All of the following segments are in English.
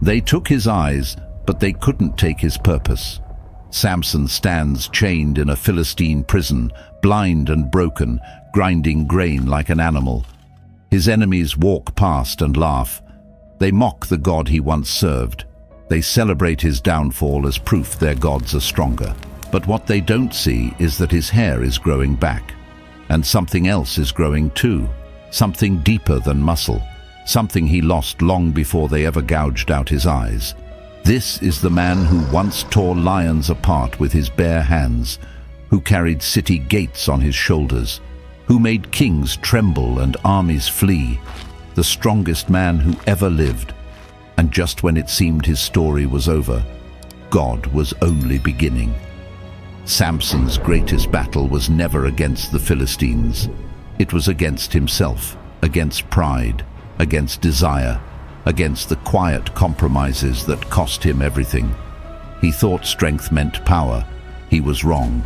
They took his eyes, but they couldn't take his purpose. Samson stands chained in a Philistine prison, blind and broken, grinding grain like an animal. His enemies walk past and laugh. They mock the God he once served. They celebrate his downfall as proof their gods are stronger. But what they don't see is that his hair is growing back. And something else is growing too. Something deeper than muscle. Something he lost long before they ever gouged out his eyes. This is the man who once tore lions apart with his bare hands, who carried city gates on his shoulders, who made kings tremble and armies flee, the strongest man who ever lived. And just when it seemed his story was over, God was only beginning. Samson's greatest battle was never against the Philistines. It was against himself, against pride, against desire, against the quiet compromises that cost him everything. He thought strength meant power. He was wrong.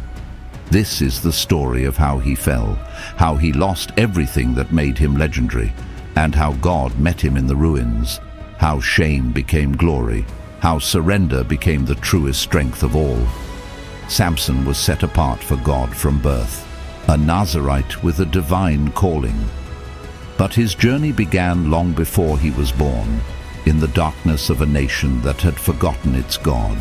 This is the story of how he fell, how he lost everything that made him legendary, and how God met him in the ruins, how shame became glory, how surrender became the truest strength of all. Samson was set apart for God from birth, a Nazarite with a divine calling. But his journey began long before he was born, in the darkness of a nation that had forgotten its God.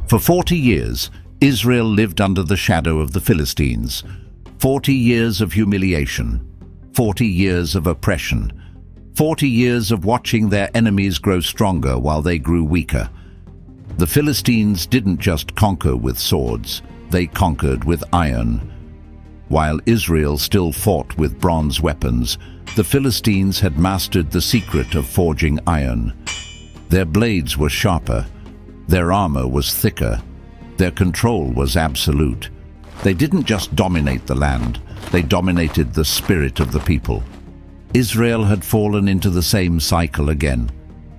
For 40 years, Israel lived under the shadow of the Philistines. 40 years of humiliation, 40 years of oppression, 40 years of watching their enemies grow stronger while they grew weaker. The Philistines didn't just conquer with swords, they conquered with iron. While Israel still fought with bronze weapons, the Philistines had mastered the secret of forging iron. Their blades were sharper, their armor was thicker, their control was absolute. They didn't just dominate the land, they dominated the spirit of the people. Israel had fallen into the same cycle again.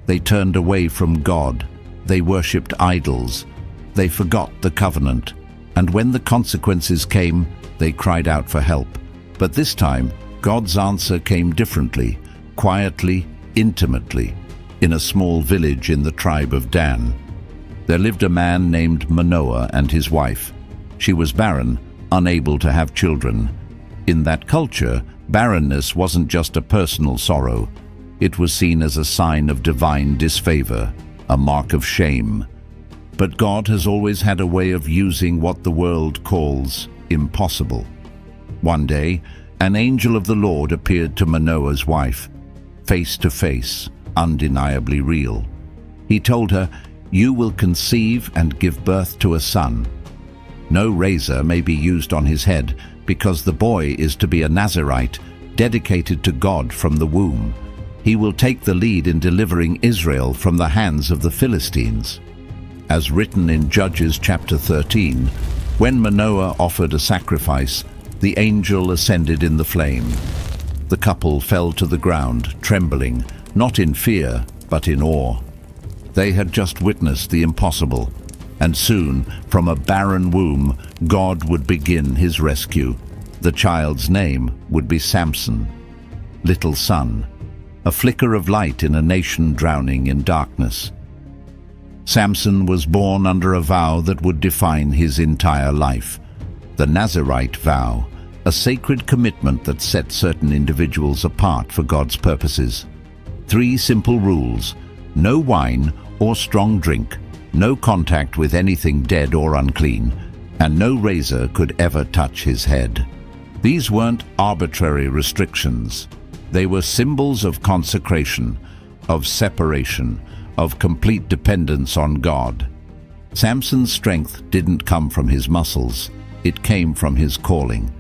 They turned away from God, they worshipped idols, they forgot the covenant, and when the consequences came, they cried out for help. But this time, God's answer came differently, quietly, intimately, in a small village in the tribe of Dan. There lived a man named Manoah and his wife. She was barren, unable to have children. In that culture, barrenness wasn't just a personal sorrow. It was seen as a sign of divine disfavor, a mark of shame. But God has always had a way of using what the world calls impossible. One day, an angel of the Lord appeared to Manoah's wife, face to face, undeniably real. He told her, "You will conceive and give birth to a son. No razor may be used on his head, because the boy is to be a Nazarite, dedicated to God from the womb. He will take the lead in delivering Israel from the hands of the Philistines." As written in Judges chapter 13, when Manoah offered a sacrifice, the angel ascended in the flame. The couple fell to the ground, trembling, not in fear, but in awe. They had just witnessed the impossible, and soon, from a barren womb, God would begin his rescue. The child's name would be Samson, little sun, a flicker of light in a nation drowning in darkness. Samson was born under a vow that would define his entire life, the Nazarite vow, a sacred commitment that set certain individuals apart for God's purposes. 3 simple rules: no wine or strong drink, no contact with anything dead or unclean, and no razor could ever touch his head. These weren't arbitrary restrictions. They were symbols of consecration, of separation, of complete dependence on God. Samson's strength didn't come from his muscles, it came from his calling,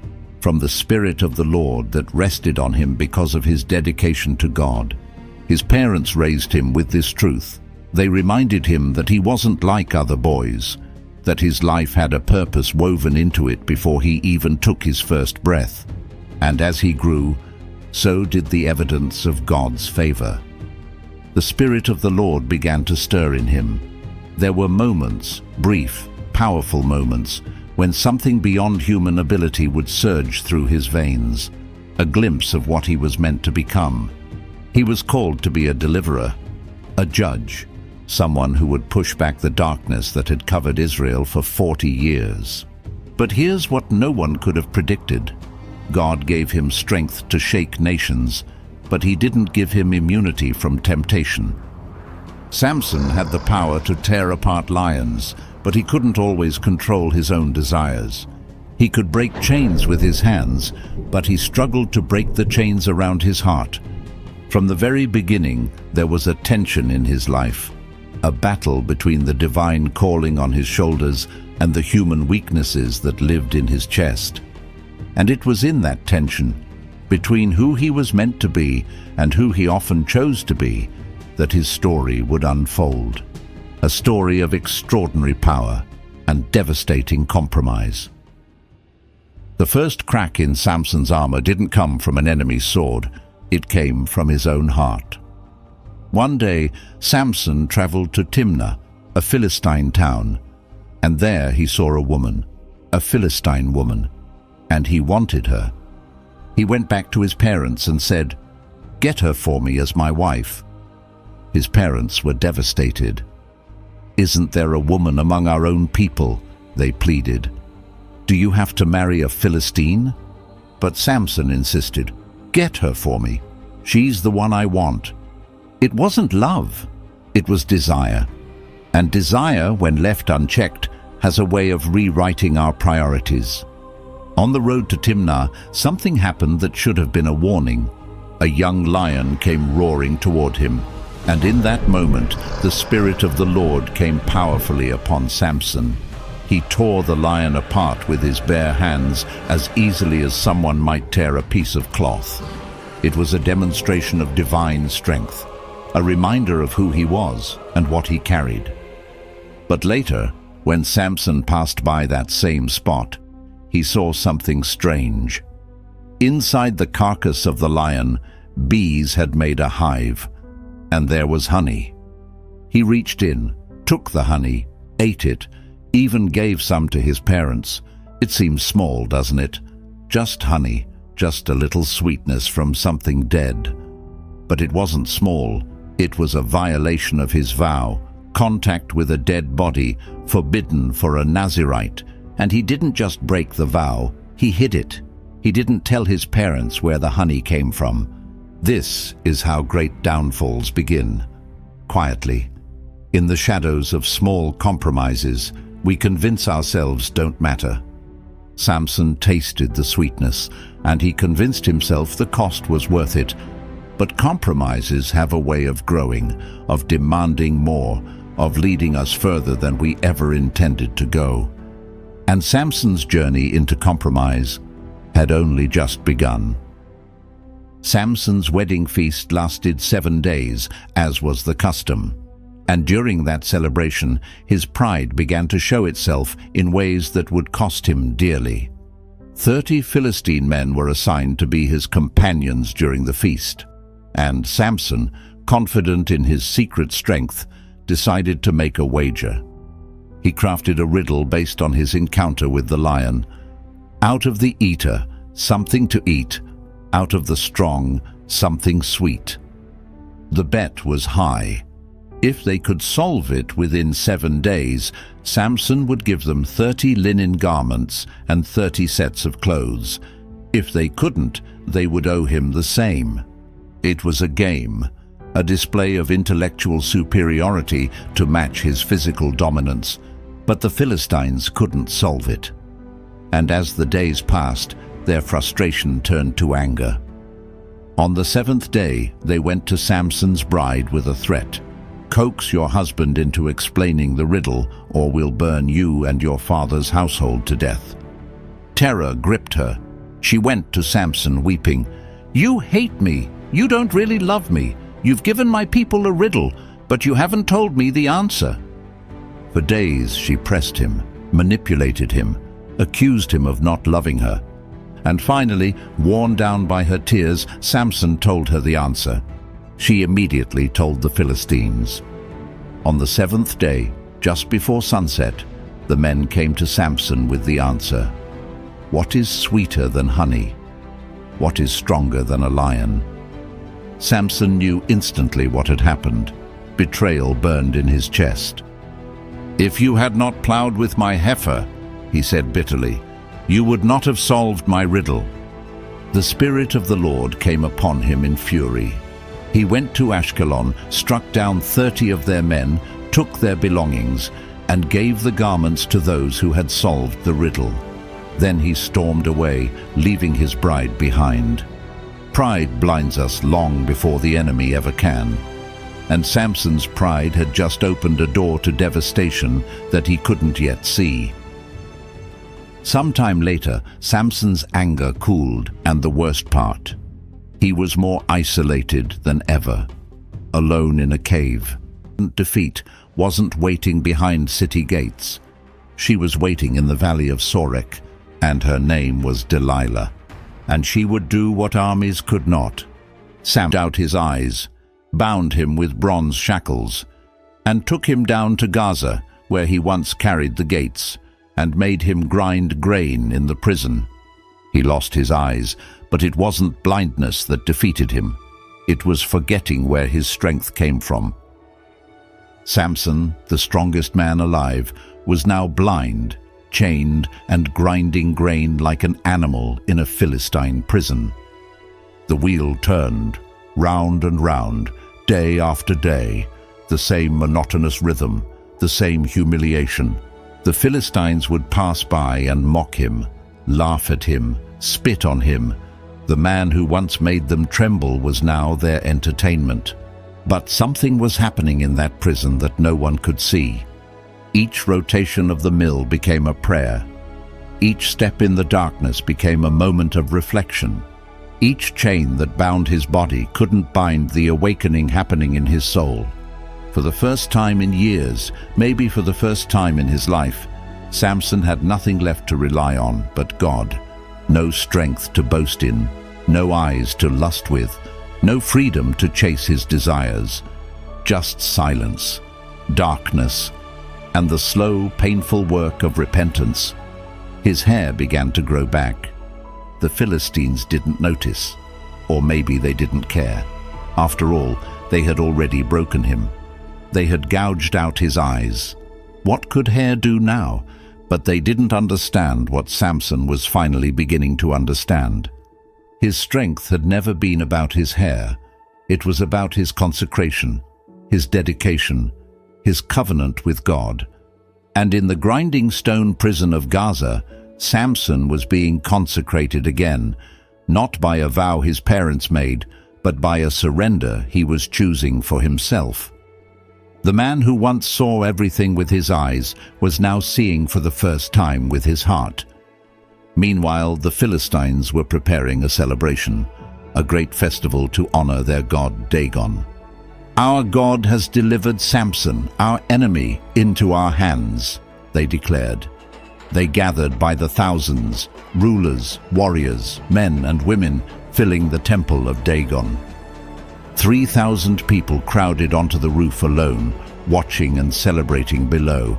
from the Spirit of the Lord that rested on him because of his dedication to God. His parents raised him with this truth. They reminded him that he wasn't like other boys, that his life had a purpose woven into it before he even took his first breath. And as he grew, so did the evidence of God's favor. The Spirit of the Lord began to stir in him. There were moments, brief, powerful moments, when something beyond human ability would surge through his veins. a glimpse of what he was meant to become. He was called to be a deliverer, a judge, someone who would push back the darkness that had covered Israel for 40 years. But here's what no one could have predicted. God gave him strength to shake nations, but he didn't give him immunity from temptation. Samson had the power to tear apart lions, but he couldn't always control his own desires. He could break chains with his hands, but he struggled to break the chains around his heart. From the very beginning, there was a tension in his life, a battle between the divine calling on his shoulders and the human weaknesses that lived in his chest. And it was in that tension, between who he was meant to be and who he often chose to be, that his story would unfold. A story of extraordinary power and devastating compromise. The first crack in Samson's armor didn't come from an enemy's sword. It came from his own heart. One day, Samson traveled to Timnah, a Philistine town, and there he saw a woman, a Philistine woman, and he wanted her. He went back to his parents and said, "Get her for me as my wife." His parents were devastated. "Isn't there a woman among our own people?" they pleaded. "Do you have to marry a Philistine?" But Samson insisted, "Get her for me. She's the one I want." It wasn't love, it was desire. And desire, when left unchecked, has a way of rewriting our priorities. On the road to Timnah, something happened that should have been a warning. A young lion came roaring toward him, and in that moment, the Spirit of the Lord came powerfully upon Samson. He tore the lion apart with his bare hands as easily as someone might tear a piece of cloth. It was a demonstration of divine strength, a reminder of who he was and what he carried. But later, when Samson passed by that same spot, he saw something strange. Inside the carcass of the lion, bees had made a hive, and there was honey. He reached in, took the honey, ate it, even gave some to his parents. It seems small, doesn't it? Just honey, just a little sweetness from something dead. But it wasn't small. It was a violation of his vow, contact with a dead body, forbidden for a Nazirite. And he didn't just break the vow, he hid it. He didn't tell his parents where the honey came from. This is how great downfalls begin. Quietly, in the shadows of small compromises, we convince ourselves don't matter. Samson tasted the sweetness, and he convinced himself the cost was worth it. But compromises have a way of growing, of demanding more, of leading us further than we ever intended to go. And Samson's journey into compromise had only just begun. Samson's wedding feast lasted 7 days, as was the custom. And during that celebration, his pride began to show itself in ways that would cost him dearly. 30 Philistine men were assigned to be his companions during the feast. And Samson, confident in his secret strength, decided to make a wager. He crafted a riddle based on his encounter with the lion. Out of the eater, something to eat. Out of the strong, something sweet. The bet was high. If they could solve it within 7 days, Samson would give them 30 linen garments and 30 sets of clothes. If they couldn't, they would owe him the same. It was a game, a display of intellectual superiority to match his physical dominance. But the Philistines couldn't solve it. And as the days passed, their frustration turned to anger. On the 7th day, they went to Samson's bride with a threat. "Coax your husband into explaining the riddle, or we'll burn you and your father's household to death." Terror gripped her. She went to Samson weeping. "You hate me. You don't really love me. You've given my people a riddle, but you haven't told me the answer." For days she pressed him, manipulated him, accused him of not loving her. And finally, worn down by her tears, Samson told her the answer. She immediately told the Philistines. On the 7th day, just before sunset, the men came to Samson with the answer. "What is sweeter than honey?" what is stronger than a lion? Samson knew instantly what had happened. Betrayal burned in his chest. "If you had not plowed with my heifer," he said bitterly, "you would not have solved my riddle." The Spirit of the Lord came upon him in fury. He went to Ashkelon, struck down 30 of their men, took their belongings, and gave the garments to those who had solved the riddle. Then he stormed away, leaving his bride behind. Pride blinds us long before the enemy ever can. And Samson's pride had just opened a door to devastation that he couldn't yet see. Sometime later, Samson's anger cooled, and the worst part, he was more isolated than ever, alone in a cave. Defeat wasn't waiting behind city gates. She was waiting in the valley of Sorek, and her name was Delilah, and she would do what armies could not. Sam out his eyes, bound him with bronze shackles, and took him down to Gaza, where he once carried the gates, and made him grind grain in the prison. He lost his eyes, but it wasn't blindness that defeated him. It was forgetting where his strength came from. Samson, the strongest man alive, was now blind, chained and grinding grain like an animal in a Philistine prison. The wheel turned, round and round, day after day, the same monotonous rhythm, the same humiliation. The Philistines would pass by and mock him, laugh at him, spit on him. The man who once made them tremble was now their entertainment. But something was happening in that prison that no one could see. Each rotation of the mill became a prayer. Each step in the darkness became a moment of reflection. Each chain that bound his body couldn't bind the awakening happening in his soul. For the first time in years, maybe for the first time in his life, Samson had nothing left to rely on but God. No strength to boast in, no eyes to lust with, no freedom to chase his desires. Just silence, darkness, and the slow, painful work of repentance. His hair began to grow back. The Philistines didn't notice, or maybe they didn't care. After all, they had already broken him. They had gouged out his eyes. What could hair do now? But they didn't understand what Samson was finally beginning to understand. His strength had never been about his hair. It was about his consecration, his dedication, his covenant with God. And in the grinding stone prison of Gaza, Samson was being consecrated again, not by a vow his parents made, but by a surrender he was choosing for himself. The man who once saw everything with his eyes was now seeing for the first time with his heart. Meanwhile, the Philistines were preparing a celebration, a great festival to honor their god Dagon. "Our God has delivered Samson, our enemy, into our hands," they declared. They gathered by the thousands, rulers, warriors, men and women, filling the temple of Dagon. 3,000 people crowded onto the roof alone, watching and celebrating below.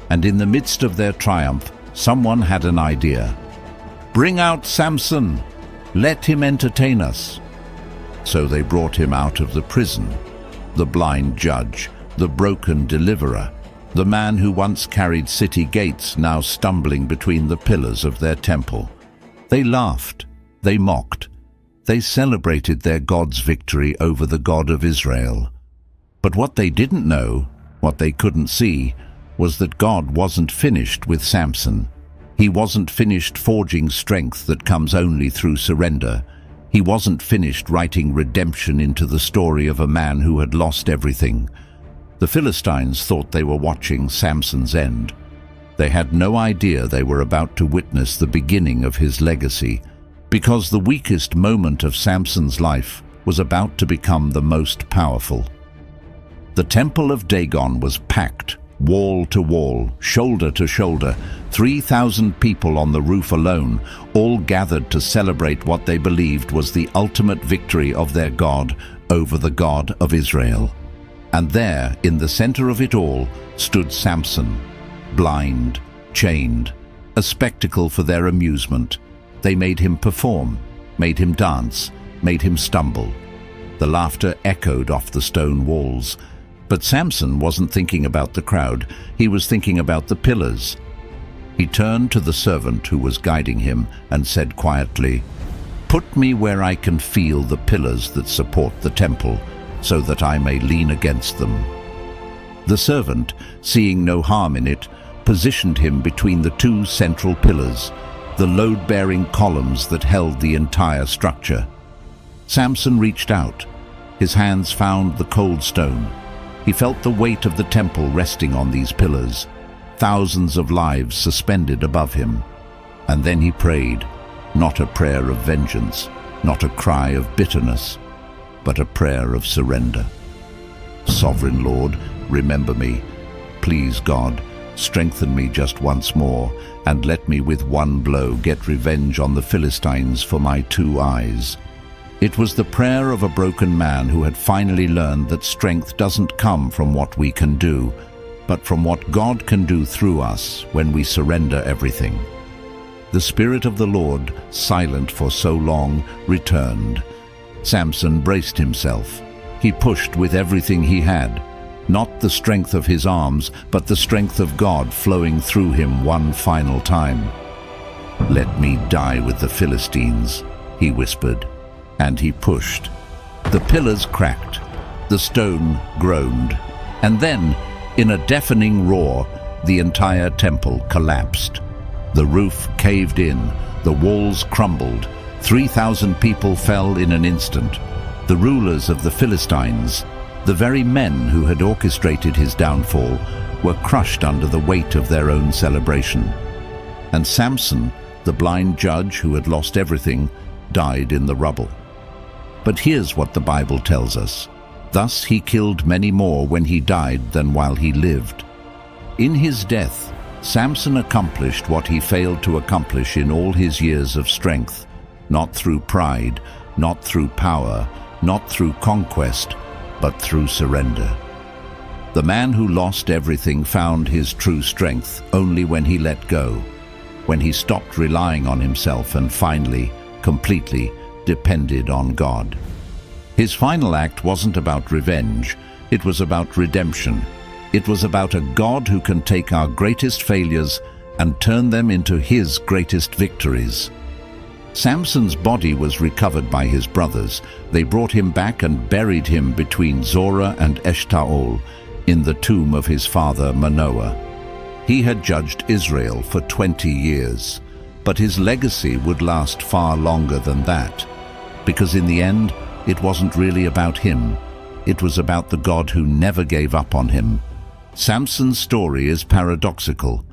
And in the midst of their triumph, someone had an idea. "Bring out Samson! Let him entertain us." So they brought him out of the prison, the blind judge, the broken deliverer, the man who once carried city gates now stumbling between the pillars of their temple. They laughed, they mocked, they celebrated their God's victory over the God of Israel. But what they didn't know, what they couldn't see, was that God wasn't finished with Samson. He wasn't finished forging strength that comes only through surrender. He wasn't finished writing redemption into the story of a man who had lost everything. The Philistines thought they were watching Samson's end. They had no idea they were about to witness the beginning of his legacy, because the weakest moment of Samson's life was about to become the most powerful. The temple of Dagon was packed, wall to wall, shoulder to shoulder, 3,000 people on the roof alone, all gathered to celebrate what they believed was the ultimate victory of their God over the God of Israel. And there, in the center of it all, stood Samson, blind, chained, a spectacle for their amusement. They made him perform, made him dance, made him stumble. The laughter echoed off the stone walls. But Samson wasn't thinking about the crowd, he was thinking about the pillars. He turned to the servant who was guiding him and said quietly, "Put me where I can feel the pillars that support the temple, so that I may lean against them." The servant, seeing no harm in it, positioned him between the two central pillars, the load-bearing columns that held the entire structure. Samson reached out. His hands found the cold stone. He felt the weight of the temple resting on these pillars, thousands of lives suspended above him. And then he prayed, not a prayer of vengeance, not a cry of bitterness, but a prayer of surrender. "Sovereign Lord, remember me. Please, God, strengthen me just once more, and let me with one blow get revenge on the Philistines for my 2 eyes." It was the prayer of a broken man who had finally learned that strength doesn't come from what we can do, but from what God can do through us when we surrender everything. The Spirit of the Lord, silent for so long, returned. Samson braced himself. He pushed with everything he had, not the strength of his arms, but the strength of God flowing through him one final time. "Let me die with the Philistines," he whispered, and he pushed. The pillars cracked, the stone groaned, and then, in a deafening roar, the entire temple collapsed. The roof caved in, the walls crumbled, 3,000 people fell in an instant. The rulers of the Philistines, the very men who had orchestrated his downfall, were crushed under the weight of their own celebration. And Samson, the blind judge who had lost everything, died in the rubble. But here's what the Bible tells us. Thus he killed many more when he died than while he lived. In his death, Samson accomplished what he failed to accomplish in all his years of strength, not through pride, not through power, not through conquest, but through surrender. The man who lost everything found his true strength only when he let go, when he stopped relying on himself and finally, completely, depended on God. His final act wasn't about revenge, it was about redemption. It was about a God who can take our greatest failures and turn them into His greatest victories. Samson's body was recovered by his brothers. They brought him back and buried him between Zorah and Eshtaol in the tomb of his father Manoah. He had judged Israel for 20 years, but his legacy would last far longer than that, because in the end, it wasn't really about him. It was about the God who never gave up on him. Samson's story is paradoxical.